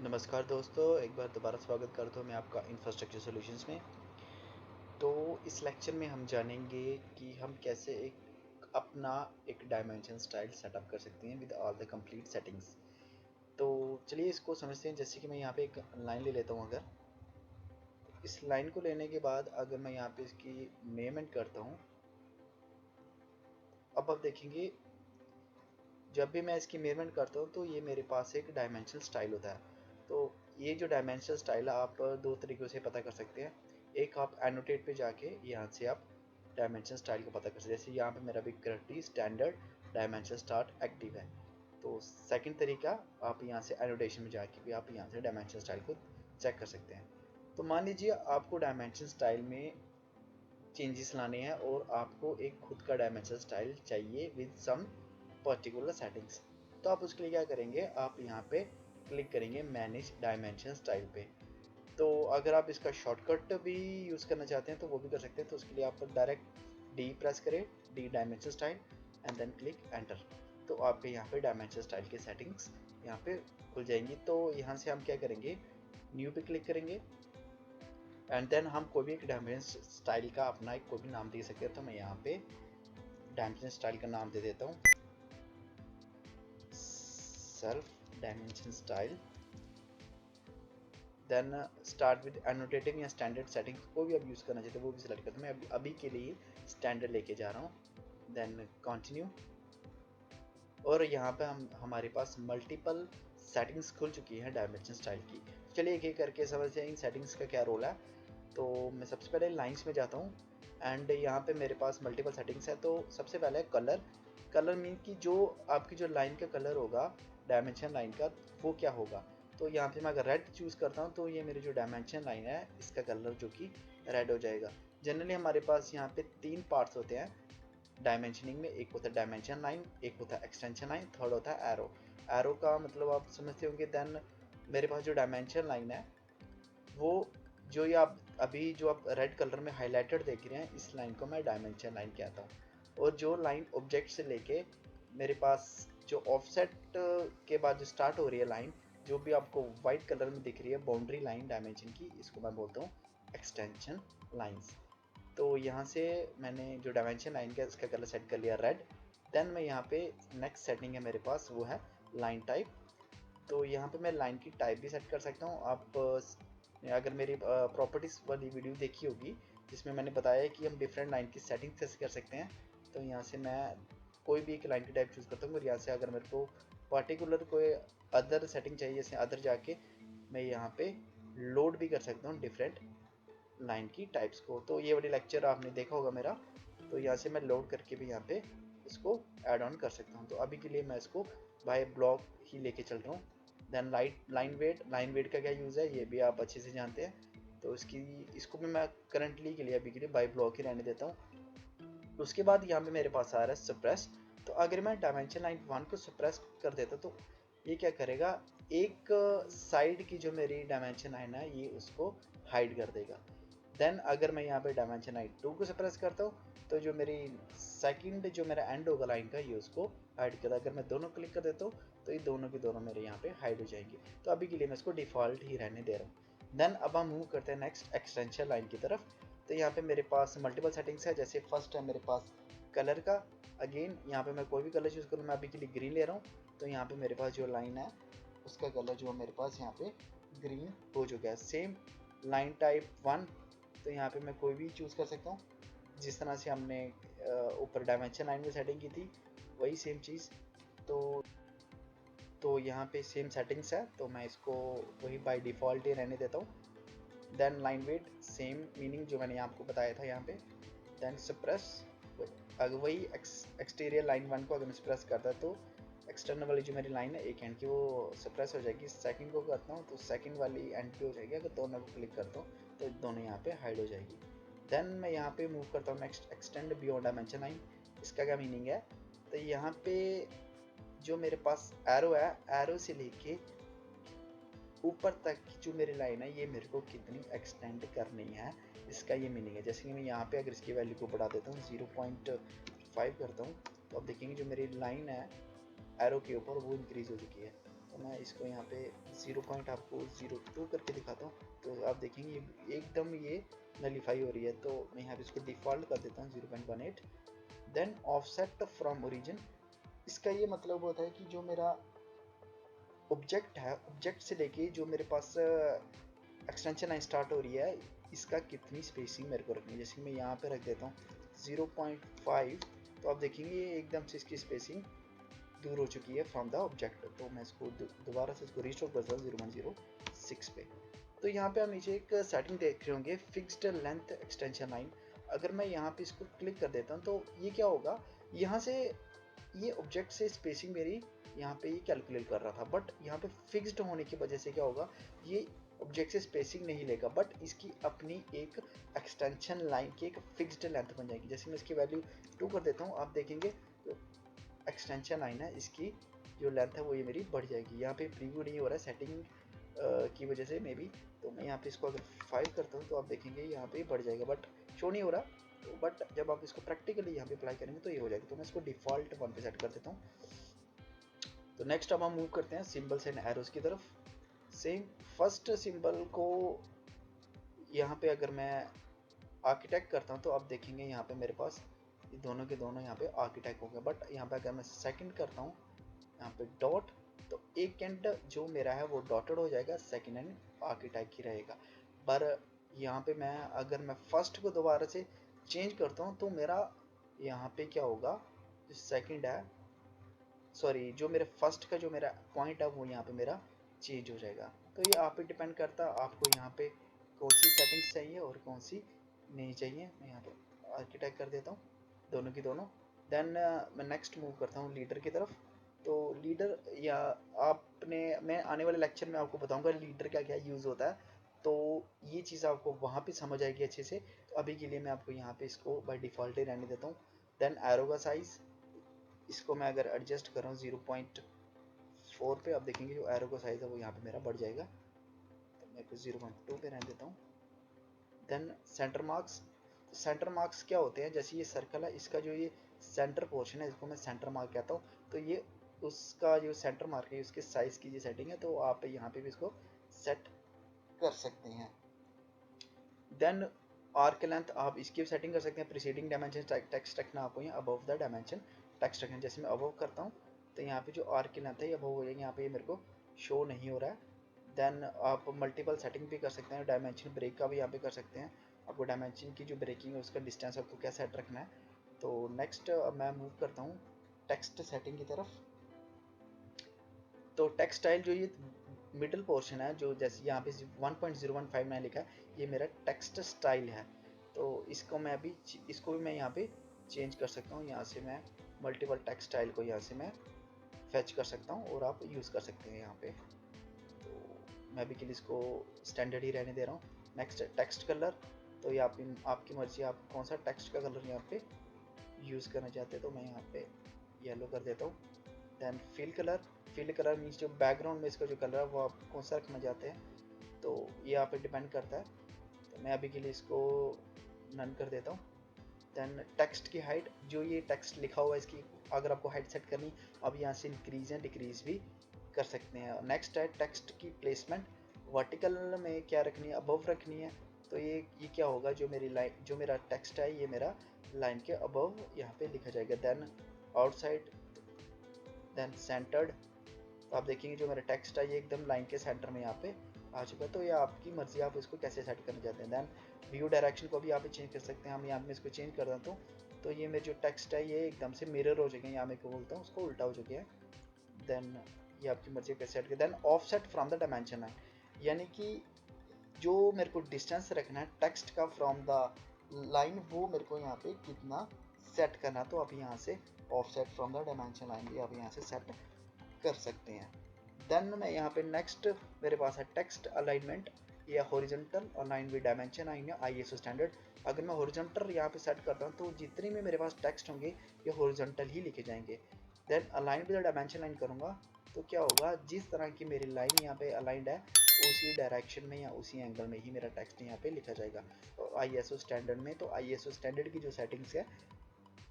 नमस्कार दोस्तों, एक बार दोबारा स्वागत करता हूँ मैं आपका इंफ्रास्ट्रक्चर सॉल्यूशंस में। तो इस लेक्चर में हम जानेंगे कि हम कैसे अपना एक डायमेंशन स्टाइल सेटअप कर सकते हैं with all the complete settings. तो चलिए इसको समझते हैं। जैसे कि मैं यहाँ पे एक लाइन ले लेता हूँ। अगर इस लाइन को लेने के बाद अगर मैं यहाँ पे इसकी मेजरमेंट करता हूँ, अब आप देखेंगे जब भी मैं इसकी मेजरमेंट करता हूँ तो ये मेरे पास एक डायमेंशनल स्टाइल होता है। तो ये जो डायमेंशनल स्टाइल है आप दो तरीक़ों से पता कर सकते हैं। एक, आप एनोटेट पे जाके यहाँ से आप डायमेंशन स्टाइल को पता कर सकते हैं। जैसे यहाँ पे मेरा भी currently standard dimension start active है। तो सेकंड तरीका, आप यहाँ से एनोटेशन में जाके भी आप यहाँ से डायमेंशन स्टाइल को चेक कर सकते हैं। तो मान लीजिए आपको डायमेंशन स्टाइल में चेंजेस लाने हैं और आपको एक खुद का डायमेंशन स्टाइल चाहिए विद सम पर्टिकुलर सेटिंग्स। तो आप उसके लिए क्या करेंगे, आप यहाँ पे क्लिक करेंगे मैनेज डायमेंशन स्टाइल पे। तो अगर आप इसका शॉर्टकट भी यूज़ करना चाहते हैं तो वो भी कर सकते हैं। तो उसके लिए आप डायरेक्ट डी प्रेस करें, D dimension style, and then click enter. तो आपके यहाँ पे डायमेंशन स्टाइल की सेटिंग्स यहाँ पे खुल जाएंगी। तो यहाँ से हम क्या करेंगे, न्यू पे क्लिक करेंगे एंड देन हम कोई भी एक डायमेंशन स्टाइल का अपना एक कोई भी नाम दे सकते हैं। तो मैं यहाँ पे डायमेंशन स्टाइल का नाम दे देता हूँ self dimension style. Then start with annotating या स्टैंडर्ड सेटिंग्स, कोई भी आप यूज़ करना चाहते हैं वो भी सिलेक्ट करते हैं। मैं अभी के लिए स्टैंडर्ड लेके जा रहा हूँ। Then continue. और यहाँ पे हमारे पास मल्टीपल सेटिंग्स खुल चुकी हैं डायमेंशन स्टाइल की। चलिए एक एक करके समझते हैं इन सेटिंग्स का क्या रोल है। तो मैं सबसे पहले लाइंस में जाता हूँ एंड यहाँ पे मेरे पास मल्टीपल सेटिंग्स है। तो सबसे पहले कलर। कलर मीन कि जो आपकी जो लाइन का कलर होगा, डायमेंशन लाइन का, वो क्या होगा। तो यहाँ पे मैं अगर रेड चूज़ करता हूँ तो ये मेरी जो डायमेंशन लाइन है इसका कलर जो कि रेड हो जाएगा। जनरली हमारे पास यहाँ पे तीन पार्ट्स होते हैं डायमेंशनिंग में। एक होता है डायमेंशन लाइन, एक होता है एक्सटेंशन लाइन, थर्ड होता है एरो। एरो का मतलब आप समझते होंगे। देन मेरे पास जो डायमेंशन लाइन है वो जो ये आप अभी जो आप रेड कलर में हाईलाइटेड देख रहे हैं, इस लाइन को मैं डायमेंशन लाइन कहता हूँ। और जो लाइन ऑब्जेक्ट से लेके मेरे पास जो ऑफसेट के बाद जो स्टार्ट हो रही है लाइन, जो भी आपको वाइट कलर में दिख रही है बाउंड्री लाइन डायमेंशन की, इसको मैं बोलता हूँ एक्सटेंशन लाइंस। तो यहाँ से मैंने जो डायमेंशन लाइन का इसका कलर सेट कर लिया रेड। देन मैं यहाँ पे नेक्स्ट सेटिंग है मेरे पास, वो है लाइन टाइप। तो यहाँ पे मैं लाइन की टाइप भी सेट कर सकता हूँ। आप अगर मेरी प्रॉपर्टीज़ वाली वीडियो देखी होगी जिसमें मैंने बताया कि हम डिफरेंट लाइन की सेटिंग कैसे कर सकते हैं। तो यहाँ से मैं कोई भी एक लाइन की टाइप चूज़ करता हूँ और यहाँ से अगर मेरे को पर्टिकुलर कोई अदर सेटिंग चाहिए, जैसे अदर जाके मैं यहाँ पे लोड भी कर सकता हूँ डिफरेंट लाइन की टाइप्स को। तो ये वाली लेक्चर आपने देखा होगा मेरा। तो यहाँ से मैं लोड करके भी यहाँ पे इसको ऐड ऑन कर सकता हूँ। तो अभी के लिए मैं इसको बाय ब्लॉक ही लेके चल रहा हूँ। देन लाइन वेट का क्या यूज़ है ये भी आप अच्छे से जानते हैं। तो इसको भी मैं करंटली के लिए अभी के लिए बाय ब्लॉक ही रहने देता हूँ। उसके बाद यहाँ पे मेरे पास आ रहा है सप्रेस। तो अगर मैं डायमेंशन लाइन 1 को सप्रेस कर देता तो ये क्या करेगा, एक साइड की जो मेरी डायमेंशन लाइन है ये उसको हाइड कर देगा। देन अगर मैं यहाँ पे डायमेंशन लाइन 2 को सप्रेस करता हूँ तो जो मेरी सेकंड जो मेरा एंड होगा लाइन का ये उसको हाइड कर। अगर मैं दोनों क्लिक कर देता हूँ तो ये दोनों की दोनों मेरे यहाँ पे हाइड हो जाएंगे। तो अभी के लिए मैं इसको डिफ़ॉल्ट ही रहने दे रहा हूँ। देन अब हम मूव करते हैं नेक्स्ट एक्सटेंशन लाइन की तरफ। तो यहाँ पे मेरे पास मल्टीपल सेटिंग्स है। जैसे फर्स्ट है मेरे पास कलर का। अगेन यहाँ पे मैं कोई भी कलर चूज़ करूँ, मैं अभी के लिए ग्रीन ले रहा हूँ। तो यहाँ पे मेरे पास जो लाइन है उसका कलर जो मेरे पास यहाँ पे ग्रीन हो चुका है। सेम लाइन टाइप 1, तो यहाँ पे मैं कोई भी चूज़ कर सकता हूँ जिस तरह से हमने ऊपर डायमेंशन लाइन में सेटिंग की थी, वही सेम चीज़। तो यहाँ पे सेम सेटिंग्स है तो मैं इसको वही बाय डिफ़ॉल्ट ही रहने देता हूँ। Then line weight same meaning जो मैंने आपको बताया था यहाँ पे। देन सप्रेस, अगर वही एक्सटीरियर लाइन 1 को अगर मैं सप्रेस करता तो एक्सटर्नल वाली जो मेरी लाइन है एक एंड की वो सप्रेस हो जाएगी। सेकंड को करता हूँ तो सेकंड वाली एंड की हो जाएगी। अगर दोनों को क्लिक करता हूँ तो दोनों यहाँ पे हाइड हो जाएगी। देन मैं यहाँ पे मूव करता हूँ next extend beyond dimension line. इसका क्या मीनिंग है, तो यहाँ पे जो मेरे पास एरो है, एरो से लेके ऊपर तक की जो मेरी लाइन है ये मेरे को कितनी एक्सटेंड करनी है, इसका ये मीनिंग है। जैसे कि मैं यहाँ पे अगर इसकी वैल्यू को बढ़ा देता हूँ 0.5 करता हूँ तो अब देखेंगे जो मेरी लाइन है एरो के ऊपर वो इंक्रीज हो चुकी है। तो मैं इसको यहाँ पे 0 पॉइंट आपको 02 करके दिखाता हूँ, तो आप देखेंगे एकदम ये नलीफाई हो रही है। तो मैं यहाँ पे इसको डिफ़ॉल्ट कर देता हूँ 0.18। देन ऑफसेट फ्रॉम ओरिजिन, इसका ये मतलब होता है कि जो मेरा ऑब्जेक्ट है, ऑब्जेक्ट से लेके जो मेरे पास एक्सटेंशन लाइन स्टार्ट हो रही है, इसका कितनी स्पेसिंग मेरे को रखनी है। जैसे मैं यहाँ पे रख देता हूँ 0.5, तो आप देखेंगे ये एकदम से इसकी स्पेसिंग दूर हो चुकी है फ्रॉम द ऑब्जेक्ट। तो मैं इसको दोबारा से इसको रिस्टोर करता हूँ 0.06 पे। तो यहाँ पे आप नीचे एक सेटिंग देख रहे होंगे, फिक्स्ड लेंथ एक्सटेंशन लाइन। अगर मैं यहाँ पे इसको क्लिक कर देता हूँ तो ये क्या होगा, यहाँ से ये ऑब्जेक्ट से स्पेसिंग मेरी यहाँ पे ये कैलकुलेट कर रहा था, बट यहाँ पे फिक्स्ड होने की वजह से क्या होगा, ये ऑब्जेक्ट से स्पेसिंग नहीं लेगा, बट इसकी अपनी एक एक्सटेंशन लाइन की एक फिक्स्ड लेंथ बन जाएगी। जैसे मैं इसकी वैल्यू 2 कर देता हूँ, आप देखेंगे तो एक्सटेंशन लाइन है, इसकी जो लेंथ है वो ये मेरी बढ़ जाएगी। यहाँ पे प्रीव्यू नहीं हो रहा है सेटिंग की वजह से मे बी, तो मैं यहाँ पे इसको अगर 5 करता हूँ तो आप देखेंगे यहाँ पे बढ़ जाएगा, बट शो नहीं हो रहा। तो बट जब आप इसको प्रैक्टिकली यहाँ पे अप्लाई करेंगे तो ये हो जाएगा। तो मैं इसको डिफ़ॉल्ट 1 पे सेट कर देता हूँ। तो नेक्स्ट अब हम मूव करते हैं सिंबल्स एंड एरोज की तरफ। सेम फर्स्ट सिंबल को यहाँ पे अगर मैं आर्किटेक्ट करता हूँ तो आप देखेंगे यहाँ पे मेरे पास ये दोनों के दोनों यहाँ पे आर्किटेक्ट हो गए। बट यहाँ पे अगर मैं सेकंड करता हूँ यहाँ पे डॉट, तो एक एंड जो मेरा है वो डॉटेड हो जाएगा, सेकंड एंड आर्किटेक्ट ही रहेगा। पर यहाँ पे मैं अगर मैं फर्स्ट को दोबारा से चेंज करता हूँ तो मेरा यहाँ पे क्या होगा, जो सेकंड है, सॉरी जो मेरे फर्स्ट का जो मेरा पॉइंट है वो यहाँ पे मेरा चेंज हो जाएगा। तो ये आप पे डिपेंड करता है आपको यहाँ पे कौन सी सेटिंग्स चाहिए और कौन सी नहीं चाहिए। मैं यहाँ पे आर्किटेक्ट कर देता हूँ दोनों की दोनों। देन मैं नेक्स्ट मूव करता हूँ लीडर की तरफ। तो लीडर या आपने, मैं आने वाले लेक्चर में आपको बताऊंगा लीडर क्या क्या यूज़ होता है, तो ये चीज़ आपको वहाँ पे समझ आएगी अच्छे से। तो अभी के लिए मैं आपको यहाँ पे इसको बाय डिफ़ॉल्ट ही रहने देता हूँ। देन एरो का साइज़, इसको मैं अगर एडजस्ट कर रहा हूँ 0.4 पे, आप देखेंगे जो एरो का साइज़ है वो यहाँ पे मेरा बढ़ जाएगा। तो मैं इसको 0.2 पे रहने देता हूँ। Then centre marks, centre marks क्या होते हैं, जैसे ये सर्कल है, इसका जो ये सेंटर पोर्शन है इसको मैं सेंटर मार्क कहता हूँ। तो ये उसका जो सेंटर मार्क है उसके साइज़ की ये सेटिंग है, तो आप यहाँ पे भी इसको सेट कर सकते हैं। देन आर्क लेंथ, आप इसकी सेटिंग कर सकते हैं। प्रीसीडिंग डायमेंशन टेक्स्ट रखना आपको यहाँ अबव द डायमेंशन टेक्स्ट रखना। जैसे मैं अबव करता हूँ तो यहाँ पे जो आर्क की लेंथ है ये अबव हो जाएगी, यहाँ पे ये मेरे को शो नहीं हो रहा है। देन आप मल्टीपल सेटिंग भी कर सकते हैं, डायमेंशन ब्रेक का भी यहाँ पे कर सकते हैं। आपको डायमेंशन की जो ब्रेकिंग है उसका डिस्टेंस आपको क्या सेट रखना है। तो नेक्स्ट मैं मूव करता हूँ टेक्स्ट सेटिंग की तरफ। तो टेक्स्ट स्टाइल जो ये मिडिल पोर्शन है, जो जैसे यहाँ पे 1.015 लिखा है, ये मेरा टेक्स्ट स्टाइल है। तो इसको मैं अभी इसको भी मैं यहाँ पे चेंज कर सकता हूँ। यहाँ से मैं मल्टीपल टेक्स्ट स्टाइल को यहाँ से मैं फेच कर सकता हूँ और आप यूज़ कर सकते हैं यहाँ पे। तो मैं अभी के लिए इसको स्टैंडर्ड ही रहने दे रहा हूँ। नेक्स्ट टेक्स्ट कलर, तो ये आपकी मर्जी, आप कौन सा टेक्स्ट का कलर यहाँ पे यूज़ करना चाहते हैं। तो मैं यहाँ पे येलो कर देता हूँ। Then fill colour, fill colour means जो बैकग्राउंड में इसका जो कलर है वो आप कौन सा रखना चाहते हैं, तो ये आप पे डिपेंड करता है। तो मैं अभी के लिए इसको नन कर देता हूँ। देन टेक्स्ट की हाइट, जो ये टेक्स्ट लिखा हुआ है इसकी अगर आपको हाइट सेट करनी, आप यहाँ से इंक्रीज एंड डिक्रीज भी कर सकते हैं। नेक्स्ट है टेक्स्ट की प्लेसमेंट, वर्टिकल में क्या रखनी है, अबव रखनी है। तो ये क्या होगा, जो मेरी लाइन, जो मेरा टेक्स्ट है ये मेरा लाइन के अबव यहाँ पे लिखा जाएगा। देन आउटसाइड, देन सेंटर्ड, तो आप देखेंगे जो मेरा टेक्स्ट है ये एकदम लाइन के सेंटर में यहाँ पे आ चुका है। तो ये आपकी मर्जी, आप इसको कैसे सेट करना चाहते हैं। देन व्यू डायरेक्शन को भी आप चेंज कर सकते हैं। हम यहाँ पे इसको चेंज कर देता हूँ, तो ये मेरे जो टेक्स्ट है ये एकदम से मिरर हो चुके हैं, यहाँ मैं को बोलता हूँ उसको उल्टा हो चुके हैं। देन ये आपकी मर्जी कैसे सेट कर। Then offset from the dimension है, यानी कि जो मेरे को डिस्टेंस रखना है टेक्स्ट का फ्रॉम द लाइन, वो मेरे को यहाँ पे कितना सेट करना। तो आप यहाँ से offset from the dimension line भी आप यहाँ से सेट कर सकते हैं। देन मैं यहाँ पे नेक्स्ट मेरे पास है टेक्स्ट अलाइनमेंट या horizontal align with dimension line ISO standard. अगर मैं हॉरिजॉन्टल यहाँ पे सेट करता हूँ तो जितने भी मेरे पास टेक्स्ट होंगे ये हॉरिजॉन्टल ही लिखे जाएंगे। Then align with dimension line करूँगा तो क्या होगा, जिस तरह की मेरी लाइन यहाँ पे अलाइंड है उसी डायरेक्शन में या उसी एंगल में ही मेरा टेक्स्ट यहाँ पे लिखा जाएगा। और ISO स्टैंडर्ड में, तो ISO स्टैंडर्ड की जो सेटिंग्स है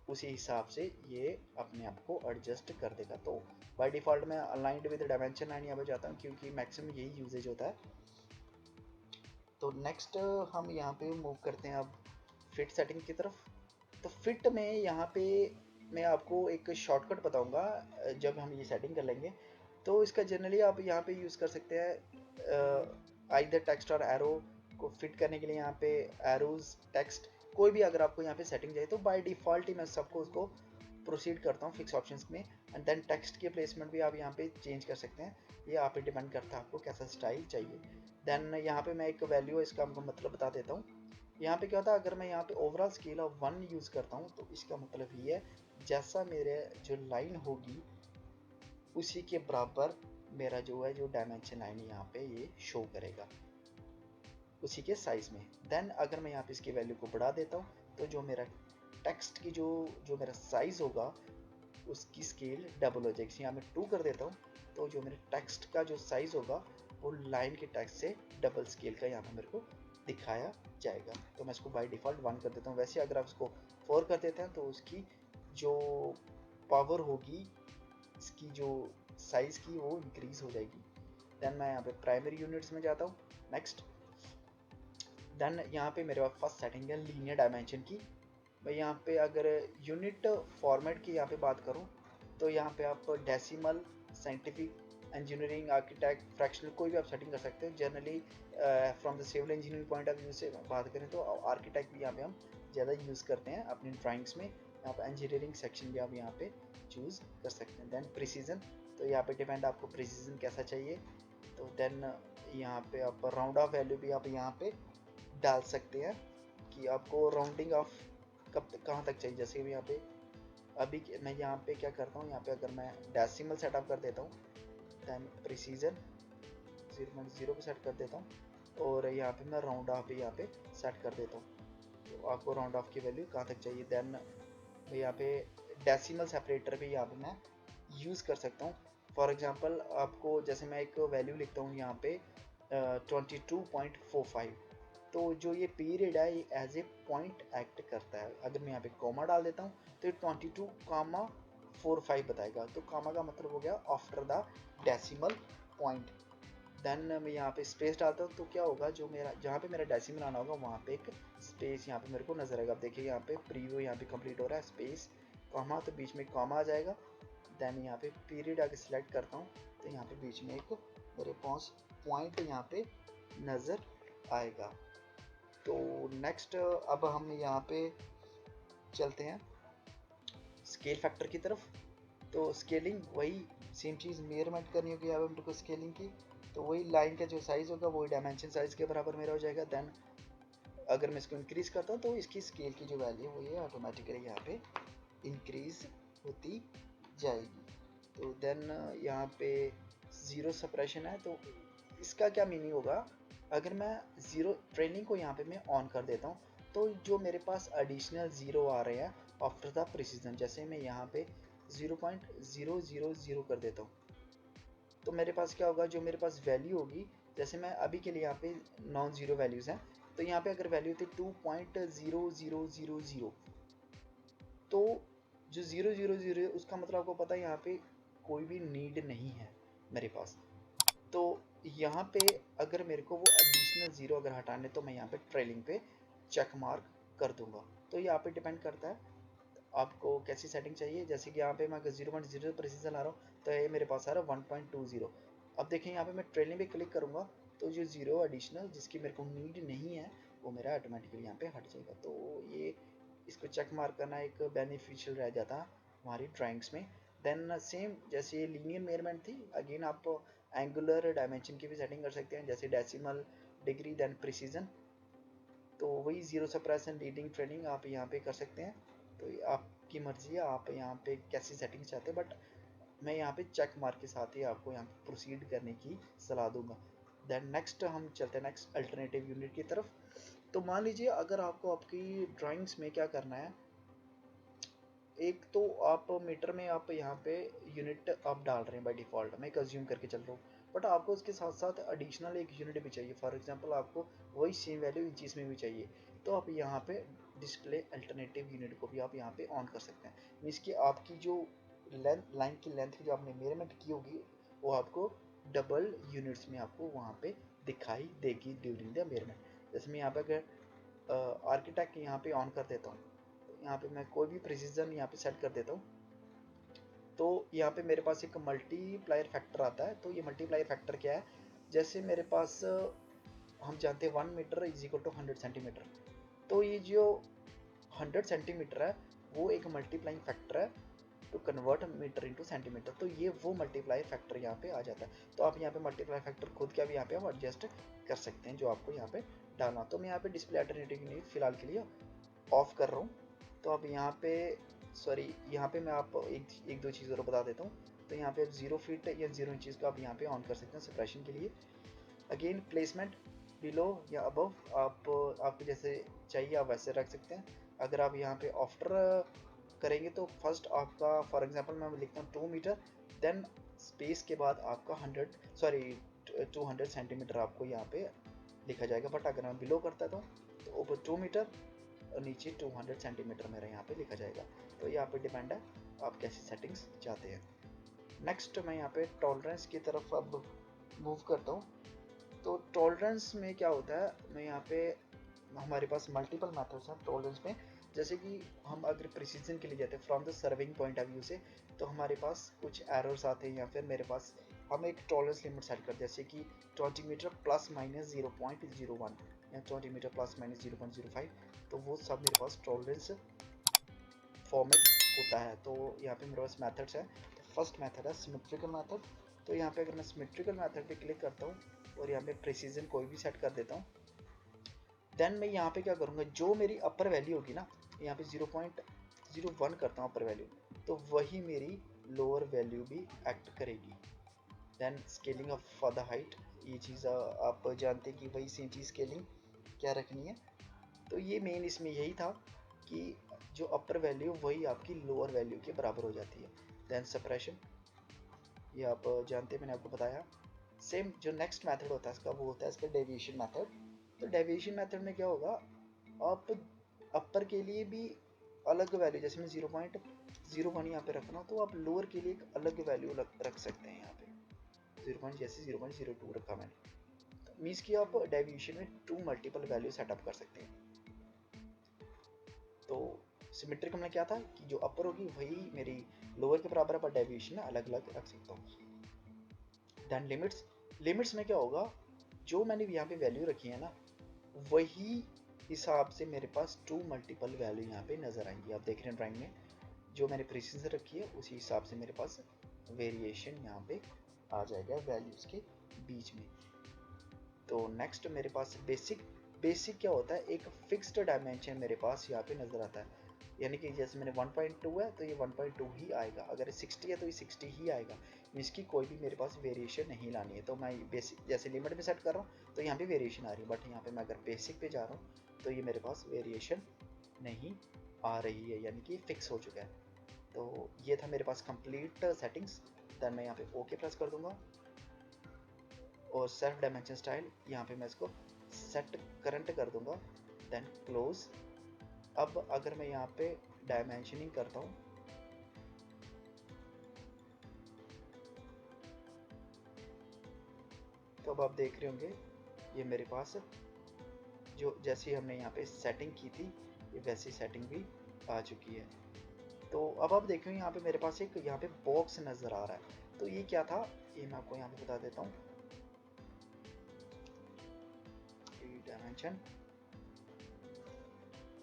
उसी हिसाब से ये अपने आप को एडजस्ट कर देगा। तो बाय डिफ़ॉल्ट मैं अलाइंड विद डायमेंशन लाइन यहाँ पे जाता हूँ क्योंकि मैक्सिमम यही यूजेज होता है। तो नेक्स्ट हम यहाँ पे मूव करते हैं अब फिट सेटिंग की तरफ। तो फिट में यहाँ पे मैं आपको एक शॉर्टकट बताऊंगा जब हम ये सेटिंग कर लेंगे। तो इसका जनरली आप यहाँ पे यूज़ कर सकते हैं आइदर टेक्स्ट और एरो को फिट करने के लिए। यहाँ पे एरोज टेक्स्ट कोई भी अगर आपको यहाँ पे सेटिंग चाहिए तो बाय डिफ़ॉल्ट ही मैं सबको उसको प्रोसीड करता हूँ फिक्स ऑप्शंस में। एंड देन टेक्स्ट की प्लेसमेंट भी आप यहाँ पे चेंज कर सकते हैं, ये आप पे डिपेंड करता है आपको कैसा स्टाइल चाहिए। देन यहाँ पे मैं एक वैल्यू इसका आपको मतलब बता देता हूँ। यहाँ पे क्या होता है, अगर मैं यहाँ पे ओवरऑल स्केल ऑफ 1 यूज़ करता हूँ तो इसका मतलब ये है जैसा मेरे जो लाइन होगी उसी के बराबर मेरा जो है जो डायमेंशन लाइन यहाँ पे ये शो करेगा उसी के साइज में। देन अगर मैं यहाँ पे इसकी वैल्यू को बढ़ा देता हूँ तो जो मेरा टेक्स्ट की जो मेरा साइज होगा उसकी स्केल डबल हो जाएगी। यहाँ मैं 2 कर देता हूँ तो जो मेरे टेक्स्ट का जो साइज होगा वो लाइन के टेक्स्ट से डबल स्केल का यहाँ पे मेरे को दिखाया जाएगा। तो मैं इसको बाय डिफ़ॉल्ट 1 कर देता हूँ। वैसे अगर आप इसको 4 कर देते हैं तो उसकी जो पावर होगी इसकी जो साइज़ की वो इंक्रीज़ हो जाएगी। देन मैं यहाँ पे प्राइमरी यूनिट्स में जाता हूँ। नेक्स्ट देन यहाँ पे मेरे पास फर्स्ट सेटिंग है लीनियर डायमेंशन की। मैं यहाँ पे अगर यूनिट फॉर्मेट की यहाँ पे बात करूँ तो यहाँ पे आप decimal, scientific, engineering, architect, fractional कोई भी आप सेटिंग कर सकते हैं। Generally from the civil engineering point of view से बात करें तो आर्किटेक्ट भी यहाँ पे हम ज़्यादा यूज़ करते हैं अपनी ड्राइंग्स में। यहाँ पे इंजीनियरिंग सेक्शन भी आप यहाँ पे चूज़ कर सकते हैं। देन प्रिसीजन, तो यहाँ पे डिपेंड आपको प्रिसीजन कैसा चाहिए। तो देन यहाँ पे आप राउंड ऑफ वैल्यू भी आप यहाँ पे डाल सकते हैं कि आपको राउंडिंग ऑफ कब तक कहाँ तक चाहिए। जैसे यहाँ पे अभी मैं यहाँ पे क्या करता हूँ, यहाँ पे अगर मैं डेसिमल सेटअप कर देता हूँ देन प्रिसीजन 0.0 पे सेट कर देता हूँ और यहाँ पे मैं राउंड ऑफ भी यहाँ पे सेट कर देता हूँ। तो आपको राउंड ऑफ की वैल्यू कहाँ तक चाहिए। देन यहाँ पे डेसिमल सेपरेटर भी यहाँ पे मैं यूज़ कर सकता हूँ। फॉर एग्जांपल आपको जैसे मैं एक वैल्यू लिखता हूँ यहाँ पे 22.45, तो जो ये पीरियड है ये एज ए पॉइंट एक्ट करता है। अगर मैं यहाँ पे कॉमा डाल देता हूँ तो ये 22,45 बताएगा। तो कॉमा का मतलब हो गया after the decimal point. Then मैं यहाँ पे स्पेस डालता हूँ तो क्या होगा, जो मेरा जहाँ पे मेरा डेसिमल आना होगा वहाँ पे एक स्पेस यहाँ पे मेरे को नजर आएगा। आप देखिए यहाँ पे प्रीव्यू यहाँ पे कंप्लीट हो रहा है, स्पेस कॉमा, तो बीच में कॉमा आ जाएगा। देन यहाँ पे पीरियड आगे सिलेक्ट करता हूँ तो यहाँ पे बीच में एक मेरे पास पॉइंट यहाँ पे नज़र आएगा। तो नेक्स्ट अब हम यहाँ पे चलते हैं स्केल फैक्टर की तरफ। तो स्केलिंग वही सेम चीज़ मेजरमेंट करनी होगी अब हमको स्केलिंग की। तो वही लाइन का जो साइज़ होगा वही डायमेंशन साइज़ के बराबर मेरा हो जाएगा। देन अगर मैं इसको इंक्रीज़ करता हूँ तो इसकी स्केल की जो वैल्यू वो ये ऑटोमेटिकली यहाँ पे इंक्रीज़ होती जाएगी। तो देन यहाँ पे ज़ीरो सप्रेशन है, तो इसका क्या मीनिंग होगा, अगर मैं ज़ीरो ट्रेनिंग को यहाँ पे मैं ऑन कर देता हूँ तो जो मेरे पास एडिशनल ज़ीरो आ रहे हैं आफ्टर द प्रिसीजन, जैसे मैं यहाँ पे 0.000 कर देता हूँ तो मेरे पास क्या होगा, जो मेरे पास वैल्यू होगी, जैसे मैं अभी के लिए यहाँ पे नॉन ज़ीरो वैल्यूज़ हैं तो यहाँ पे अगर वैल्यू थी 2.0000 तो जो 000 उसका मतलब आपको पता है यहाँ पे कोई भी नीड नहीं है मेरे पास। तो यहाँ पे अगर मेरे को वो एडिशनल ज़ीरो अगर हटाने तो मैं यहाँ पे ट्रेलिंग पे चेक मार्क कर दूंगा। तो यहाँ पे डिपेंड करता है आपको कैसी सेटिंग चाहिए। जैसे कि यहाँ पे मैं अगर 0.0 प्रिसीजन आ रहा हूँ तो ये मेरे पास आ रहा है 1.20। अब देखें यहाँ पे मैं ट्रेलिंग पे क्लिक करूँगा तो जो ज़ीरो एडिशनल जिसकी मेरे को नीड नहीं है वो मेरा ऑटोमेटिकली यहाँ पे हट जाएगा। तो ये इसको चेक मार्क करना एक बेनिफिशियल रह जाता है हमारी ड्राइंग्स में। देन सेम जैसे लीनियर मेजरमेंट थी, अगेन आप एंगुलर डायमेंशन की भी सेटिंग कर सकते हैं जैसे डेसिमल, डिग्री, देन प्रिसीजन। तो वही ज़ीरो सप्रेशन, लीडिंग, ट्रेनिंग आप यहाँ पे कर सकते हैं। तो आपकी मर्जी है आप यहाँ पे कैसी सेटिंग चाहते हैं, बट मैं यहाँ पे चेक मार्क के साथ ही आपको यहाँ पे प्रोसीड करने की सलाह दूंगा। देन नेक्स्ट हम चलते हैं नेक्स्ट अल्टरनेटिव यूनिट की तरफ। तो मान लीजिए अगर आपको आपकी ड्राइंग्स में क्या करना है, एक तो आप मीटर में आप यहाँ पे यूनिट आप डाल रहे हैं बाय डिफ़ॉल्ट, मैं कंज्यूम करके चल रहा हूँ, बट आपको उसके साथ साथ एडिशनल एक यूनिट भी चाहिए। फॉर एग्जांपल आपको वही सेम वैल्यू इंचीज़ में भी चाहिए तो आप यहाँ पे डिस्प्ले अल्टरनेटिव यूनिट को भी आप यहाँ पे ऑन कर सकते हैं। मीन्स कि आपकी जो लाइन की लेंथ जो आपने मेजरमेंट की होगी वो आपको डबल यूनिट्स में आपको वहाँ पे दिखाई देगी ड्यूरिंग द मेजरमेंट। जैसे मैं यहाँ पे अगर आर्किटेक्ट यहाँ पे ऑन कर देता हूँ, तो यहाँ पे मैं कोई भी प्रिसीजन यहाँ पे सेट कर देता हूँ, तो यहाँ पे मेरे पास एक मल्टीप्लायर फैक्टर आता है। तो ये मल्टीप्लायर फैक्टर क्या है, जैसे मेरे पास हम जानते हैं 1 metre is equal to 100 centimetre, तो ये जो 100 सेंटीमीटर है वो एक मल्टीप्लाइंग फैक्टर है to convert metre into centimetre. तो ये वो मल्टीप्लायर फैक्टर यहाँ पे आ जाता है। तो आप यहाँ पे मल्टीप्लायर फैक्टर खुद का भी यहाँ पे आप एडजस्ट कर सकते हैं जो आपको यहाँ पे डालना। तो मैं यहाँ पे डिस्प्ले अल्टरनेटिव यूनिट फिलहाल के लिए ऑफ कर रहा हूँ। तो अब यहाँ पे सॉरी, यहाँ पे मैं आपको एक दो चीज़ और बता देता हूँ। तो यहाँ पे आप 0 फीट या 0 इंचज़ का आप यहाँ पे ऑन कर सकते हैं सप्रेशन के लिए। अगेन प्लेसमेंट बिलो या अबव आपको जैसे चाहिए आप वैसे रख सकते हैं। अगर आप यहाँ पे आफ्टर करेंगे तो फर्स्ट आपका फॉर एग्जांपल मैं लिखता हूँ 2 मीटर, देन स्पेस के बाद आपका 200 सेंटीमीटर आपको यहाँ पे लिखा जाएगा। बट अगर मैं बिलो करता तो ऊपर 2 मीटर और नीचे 200 सेंटीमीटर मेरा यहाँ पे लिखा जाएगा। तो यहाँ पे डिपेंड है आप कैसी सेटिंग्स चाहते हैं। नेक्स्ट मैं यहाँ पे टॉलरेंस की तरफ अब मूव करता हूँ। तो टॉलरेंस में क्या होता है, मैं यहाँ पे हमारे पास मल्टीपल मेथड्स हैं टॉलरेंस में। जैसे कि हम अगर प्रिसीजन के लिए जाते हैं from the serving point of view से, तो हमारे पास कुछ एरर्स आते हैं या फिर मेरे पास हम एक टॉलरेंस लिमिट सेट करते हैं, जैसे कि 20 मीटर प्लस माइनस 0.01 या 20 मीटर प्लस माइनस 0.05। तो वो सब मेरे पास टॉलरेंस फॉर्मेट होता है। तो यहाँ पे मेरे पास मेथड्स है। तो फर्स्ट मेथड है सिमेट्रिकल मेथड। तो यहाँ पे अगर मैं सिमेट्रिकल मेथड पे क्लिक करता हूँ और यहाँ पे प्रिसीजन कोई भी सेट कर देता हूँ, देन मैं यहाँ पे क्या करूँगा, जो मेरी अपर वैल्यू होगी ना, यहाँ पे 0.01 करता हूँ अपर वैल्यू, तो वही मेरी लोअर वैल्यू भी एक्ट करेगी। Then scaling of for the height, ये चीज़ आप जानते हैं कि वही सेम चीज़ स्केलिंग क्या रखनी है। तो ये मेन इसमें यही था कि जो अपर वैल्यू वही आपकी लोअर वैल्यू के बराबर हो जाती है। देन सप्रेशन, ये आप जानते हैं, मैंने आपको बताया। सेम जो नेक्स्ट मेथड होता है इसका, वो होता है इसका डेविएशन मेथड। तो डेविएशन मेथड में क्या होगा, आप अपर के लिए भी अलग वैल्यू, जैसे मैं 0.01 यहाँ पे रखना, तो आप लोअर के लिए एक अलग वैल्यू रख सकते हैं। यहाँ पे 0. जैसे 0.02 रखा मैंने, तो मीन्स कि आप डेविएशन में 2 मल्टीपल वैल्यू सेटअप कर सकते हैं। तो सिमेट्रिकल में क्या था कि जो अपर होगी वही मेरी लोअर के बराबर है, पर डेविएशन में अलग अलग रख सकता हूँ। देन लिमिट्स, लिमिट्स में क्या होगा, जो मैंने यहाँ पे वैल्यू रखी है ना, वही हिसाब से मेरे पास 2 मल्टीपल वैल्यू यहाँ पे नजर आएंगी। आप देख रहे हैं ड्राइंग में जो मैंने प्रिसीजन रखी है उसी हिसाब से मेरे पास वेरिएशन यहाँ पे आ जाएगा वैल्यूज के बीच में। तो नेक्स्ट मेरे पास बेसिक, बेसिक क्या होता है, एक फिक्स्ड डायमेंशन मेरे पास यहाँ पे नजर आता है। यानी कि जैसे मैंने 1.2 है तो ये 1.2 ही आएगा, अगर 60 है तो ये 60 ही आएगा। इसकी कोई भी मेरे पास वेरिएशन नहीं लानी है। तो मैं बेसिक जैसे लिमिट में सेट कर रहा हूँ तो यहाँ पे वेरिएशन आ रही है, बट यहाँ पे मैं अगर बेसिक पे जा रहा हूँ तो ये मेरे पास वेरिएशन नहीं आ रही है, यानी कि फिक्स हो चुका है। तो ये था मेरे पास कंप्लीट सेटिंग्स। देन मैं यहाँ पे ओके प्रेस कर दूंगा और सेल्फ डायमेंशन स्टाइल यहाँ पे मैं इसको सेट करंट कर दूंगा, देन क्लोज। अब अगर मैं यहाँ पे डायमेंशनिंग करता हूँ, तो अब आप देख रहे होंगे ये मेरे पास जो जैसी हमने यहाँ पे सेटिंग की थी ये वैसी सेटिंग भी आ चुकी है। तो अब आप देखें यहाँ पे मेरे पास एक यहाँ पे बॉक्स नज़र आ रहा है। तो ये क्या था, ये मैं आपको यहाँ पे बता देता हूँ। Dimension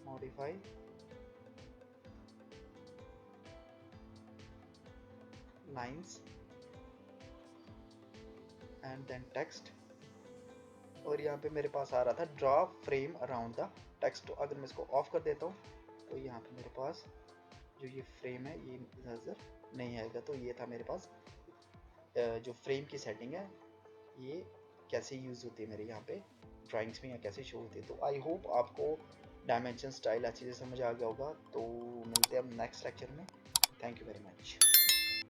modify lines and then text, और यहाँ पे मेरे पास आ रहा था draw frame around the text. तो अगर मैं इसको ऑफ कर देता हूँ तो यहाँ पे मेरे पास जो ये फ्रेम है ये नज़र नहीं आएगा। तो ये था मेरे पास जो फ्रेम की सेटिंग है, ये कैसे यूज़ होती है मेरे यहाँ पे ड्राइंग्स में या कैसे शो होती है। तो आई होप आपको डायमेंशन स्टाइल अच्छे से समझ आ गया होगा। तो मिलते हैं अब नेक्स्ट लेक्चर में। Thank you very much.